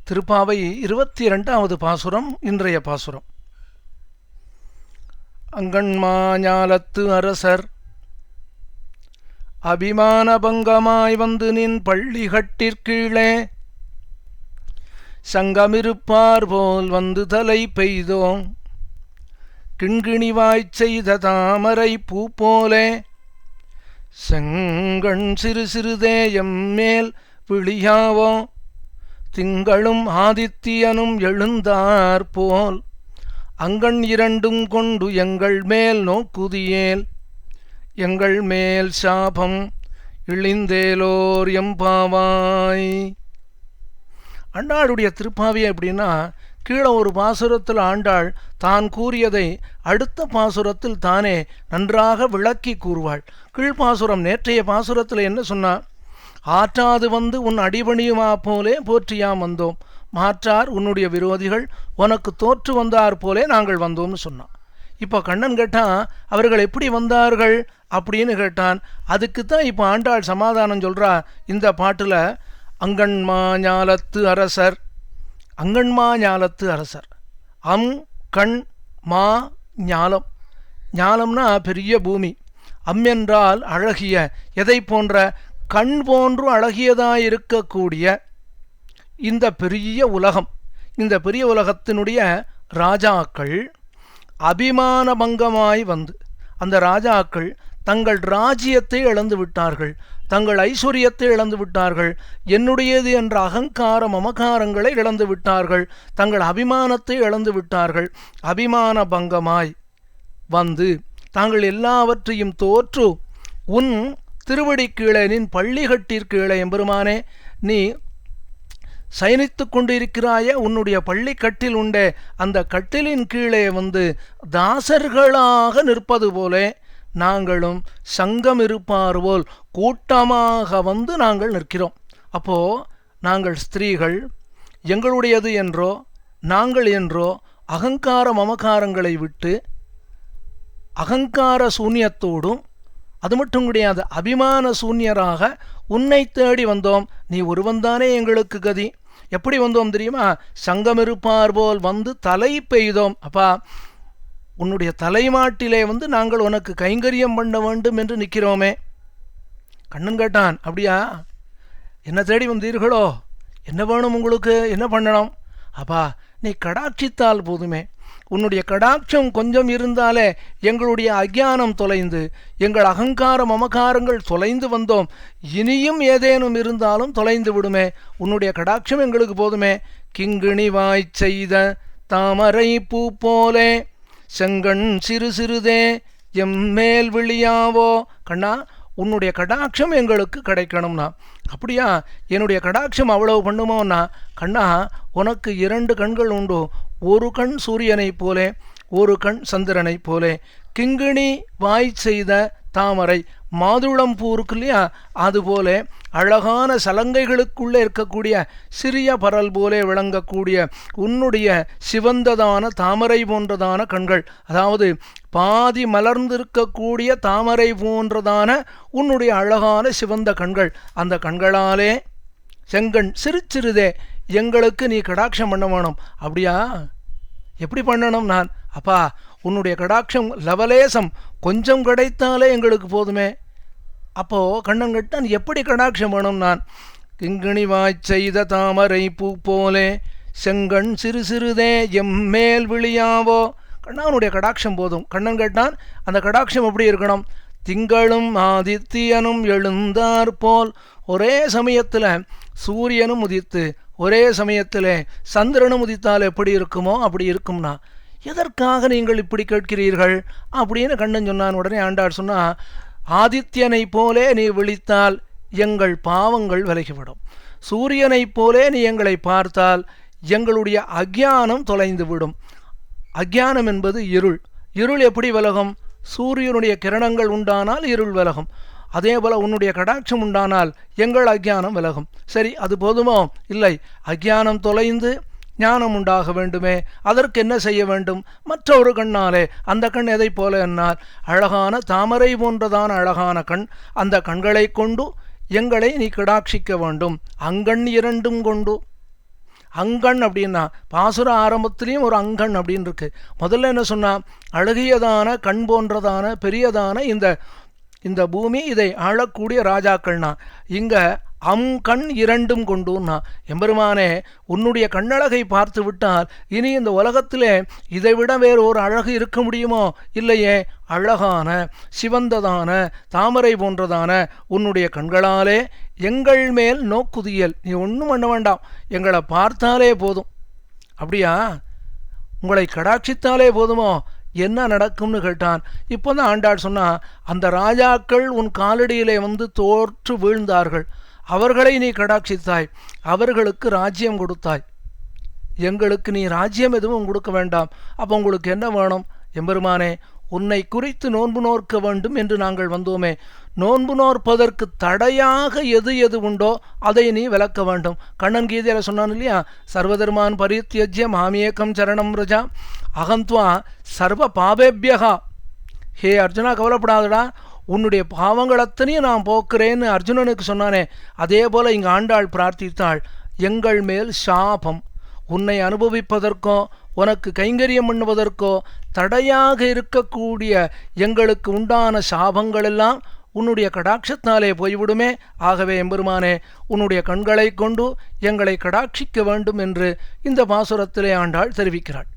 திருப்பாவை 22வது பாசுரம். இன்றைய பாசுரம். அங்கண்மாஞாலத்து அரசர் அபிமான பங்கமாய் வந்து நின் பள்ளிகட்டிற்கீழே சங்கமிருப்பார் போல் வந்து தலை பெய்தோம். கிண்கிணிவாய்ச் செய்த தாமரை பூ போலே செங்கண் சிறு சிறுதேயம் மேல் விழியாவோ. திங்களும் ஆதித்தியனும் எழுந்தார் போல் அங்கண் இரண்டும் கொண்டு எங்கள் மேல் நோக்குதியேல். எங்கள் மேல் சாபம் இழிந்தேலோர் எம்பாவாய். ஆண்டாளுடைய திருப்பாவி அப்படின்னா, கீழே ஒரு பாசுரத்தில் ஆண்டாள் தான் கூறியதை அடுத்த பாசுரத்தில் தானே நன்றாக விளக்கி கூறுவாள். கீழ்பாசுரம் நேற்றைய பாசுரத்தில் என்ன சொன்னா? ஆற்றாது வந்து உன் அடிபணியுமா போலே போற்றியாம் வந்தோம். மாற்றார் உன்னுடைய விரோதிகள் உனக்கு தோற்று வந்தார் போலே நாங்கள் வந்தோம்னு சொன்னான். இப்போ கண்ணன் கேட்டான், அவர்கள் எப்படி வந்தார்கள் அப்படின்னு கேட்டான். அதுக்குத்தான் இப்போ ஆண்டாள் சமாதானம் சொல்றா இந்த பாட்டுல. அங்கண்மா ஞாலத்து அரசர், அங்கண்மா ஞாலத்து அரசர். அம் கண் மா ஞாலம். ஞாலம்னா பெரிய பூமி. அம் என்றால் அழகிய, எதை போன்ற? கண் போன்று அழகியதாயிருக்கக்கூடிய இந்த பெரிய உலகம். இந்த பெரிய உலகத்தினுடைய ராஜாக்கள் அபிமான பங்கமாய் வந்து, அந்த ராஜாக்கள் தங்கள் ராஜ்யத்தை இழந்து விட்டார்கள், தங்கள் ஐஸ்வர்யத்தை இழந்து விட்டார்கள், என்னுடையது என்ற அகங்கார மமகாரங்களை இழந்து விட்டார்கள், தங்கள் அபிமானத்தை இழந்து விட்டார்கள். அபிமான பங்கமாய் வந்து தாங்கள் எல்லாவற்றையும் தோற்று உன் திருவடி கீழே, நின் பள்ளிகட்டிற்கீழே, எம்பெருமானே நீ சயனித்து கொண்டிருக்கிறாய, உன்னுடைய பள்ளி கட்டில் உண்டே, அந்த கட்டிலின் கீழே வந்து தாசர்களாக நிற்பது போலே நாங்களும் சங்கம் இருப்பார் போல் கூட்டமாக வந்து நாங்கள் நிற்கிறோம். அப்போ நாங்கள் ஸ்திரீகள் எங்களுடையது என்றோ நாங்கள் என்றோ அகங்கார மமகாரங்களை விட்டு அகங்கார சூன்யத்தோடும், அது மட்டும் கிடையாது, அபிமான சூன்யராக உன்னை தேடி வந்தோம். நீ ஒருவன்தானே எங்களுக்கு கதி. எப்படி வந்தோம் தெரியுமா? சங்கமிருப்பார் போல் வந்து தலை பெய்தோம். அப்பா, உன்னுடைய தலைமாட்டிலே வந்து நாங்கள் உனக்கு கைங்கரியம் பண்ண வேண்டும் என்று நிற்கிறோமே. கண்ணன் கேட்டான், அப்படியா? என்ன தேடி வந்தீர்களோ? என்ன வேணும் உங்களுக்கு? என்ன பண்ணணும்? அப்பா, நீ கடாட்சித்தால் போதுமே. உன்னுடைய கடாட்சம் கொஞ்சம் இருந்தாலே எங்களுடைய அஜ்ஞானம் தொலைந்து, எங்கள் அகங்கார மமகாரங்கள் தொலைந்து வந்தோம். இனியும் ஏதேனும் இருந்தாலும் தொலைந்து விடுமே. உன்னுடைய கடாட்சம் எங்களுக்கு போதுமே. கிங்கிணி வாய்ச் செய்த தாமரை பூ போலே செங்கண் சிறு சிறுதே எம்மேல் விழியாவோ. கண்ணா, உன்னுடைய கடாட்சம் எங்களுக்கு கிடைக்கணும்னா. அப்படியா? என்னுடைய கடாட்சம் அவ்வளவு பண்ணுமோன்னா? கண்ணா, உனக்கு 2 கண்கள் உண்டு. ஒரு கண் சூரியனைப் போலே, ஒரு கண் சந்திரனைப் போலே. கிங்கிணி வாய் செய்த தாமரை, மாதுளம் பூ இருக்கு இல்லையா, அதுபோல அழகான சலங்கைகளுக்குள்ளே இருக்கக்கூடிய சிறிய பரல் போலே விளங்கக்கூடிய உன்னுடைய சிவந்ததான தாமரை போன்றதான கண்கள், அதாவது பாதி மலர்ந்திருக்கக்கூடிய தாமரை போன்றதான உன்னுடைய அழகான சிவந்த கண்கள், அந்த கண்களாலே செங்கண் சிறு சிறுதே எங்களுக்கு நீ கடாட்சம் பண்ண வேணும். அப்படியா? எப்படி பண்ணணும் நான்? அப்பா, உன்னுடைய கடாட்சம் லவலேசம் கொஞ்சம் கிடைத்தாலே எங்களுக்கு போதுமே. அப்போ கண்ணன் கேட்டான், எப்படி கடாட்சம் வேணும் நான்? கிங்கிணி வாய்ச் செய்த தாமரை பூ போலே செங்கண் சிறு சிறுதே எம்மேல் விழியாவோ. கண்ணானுடைய கடாட்சம் போதும். கண்ணன் கேட்டான், அந்த கடாட்சம் எப்படி இருக்கணும்? திங்களும் ஆதித்தியனும் எழுந்தார் போல், ஒரே சமயத்தில் சூரியனும் உதித்து ஒரே சமயத்தில் சந்திரனும் உதித்தால் எப்படி இருக்குமோ அப்படி இருக்கும்னா. எதற்காக நீங்கள் இப்படி கேட்கிறீர்கள் அப்படின்னு கண்ணன் சொன்னான். உடனே ஆண்டாள் சொன்னா, ஆதித்யனை போலே நீ விழித்தால் எங்கள் பாவங்கள் விலகிவிடும். சூரியனைப் போலே நீ எங்களை பார்த்தால் எங்களுடைய அஜ்ஞானம் தொலைந்து விடும். அஜ்ஞானம் என்பது இருள். இருள் எப்படி விலகும்? சூரியனுடைய கிரணங்கள் உண்டானால் இருள் விலகும். அதே போல உன்னுடைய கடாட்சம் உண்டானால் எங்கள் அஜ்ஞானம் விலகும். சரி, அது போதுமோ? இல்லை, அஜ்ஞானம் தொலைந்து ஞானம் உண்டாக வேண்டுமே. அதற்கு என்ன செய்ய வேண்டும்? மற்றொரு கண்ணாலே. அந்த கண் எதை போல என்னால் அழகான தாமரை போன்றதான அழகான கண். அந்த கண்களை கொண்டு எங்களை நீ கடாட்சிக்க வேண்டும். அங்கண் 2 கொண்டு, அங்கண் அப்படின்னா பாசுர ஆரம்பத்திலையும் ஒரு அங்கண் அப்படின்னு இருக்கு. முதல்ல என்ன சொன்னா, அழகியதான கண் போன்றதான பெரியதான இந்த பூமி, இதை ஆளக்கூடிய ராஜாக்கள்னா, இங்க கண் இரண்டும் கொண்டுன்னா, எம்பெருமானே உன்னுடைய கண்ணழகை பார்த்து விட்டால் இனி இந்த உலகத்திலே இதைவிட வேறு ஒரு அழகு இருக்க முடியுமோ? இல்லையே. அழகான சிவந்ததான தாமரை போன்றதான உன்னுடைய கண்களாலே எங்கள் மேல் நோக்குதியல், நீ ஒன்றும் பண்ண வேண்டாம், எங்களை பார்த்தாலே போதும். அப்படியா? உங்களை கடாட்சித்தாலே போதுமோ? என்ன நடக்கும்னு கேட்டான். இப்போதான் ஆண்டாள் சொன்னா, அந்த ராஜாக்கள் உன் காலடியிலே வந்து தோற்று வீழ்ந்தார்கள், அவர்களை நீ கடாட்சித்தாய், அவர்களுக்கு ராஜ்யம் கொடுத்தாய், எங்களுக்கு நீ ராஜ்யம் எதுவும் கொடுக்க வேண்டாம். அப்போ உங்களுக்கு என்ன வேணும்? எம்பெருமானே, உன்னை குறித்து நோன்பு நோற்க வேண்டும் என்று நாங்கள் வந்தோமே, நோன்பு நோற்பதற்கு தடையாக எது எது உண்டோ அதை நீ விளக்க வேண்டும். கண்ணன் கீதையில சொன்னான் இல்லையா, சர்வதர்மான் பரித்யஜ்ய மாமேகம் சரணம் ரஜா அகந்த்வா சர்வ பாபேபியகா. ஹே அர்ஜுனா, கவலைப்படாதடா, உன்னுடைய பாவங்கள் அத்தனையும் நான் போக்குறேன்னு அர்ஜுனனுக்கு சொன்னானே, அதே போல இங்கு ஆண்டாள் பிரார்த்தித்தாள், எங்கள் மேல் சாபம், உன்னை அனுபவிப்பதற்கோ உனக்கு கைங்கரியம் பண்ணுவதற்கோ தடையாக இருக்கக்கூடிய எங்களுக்கு உண்டான சாபங்களெல்லாம் உன்னுடைய கடாட்சத்தினாலே போய்விடுமே. ஆகவே எம்பெருமானே, உன்னுடைய கண்களை கொண்டு எங்களை கடாட்சிக்க வேண்டும் என்று இந்த பாசுரத்திலே ஆண்டாள் தெரிவிக்கிறாள்.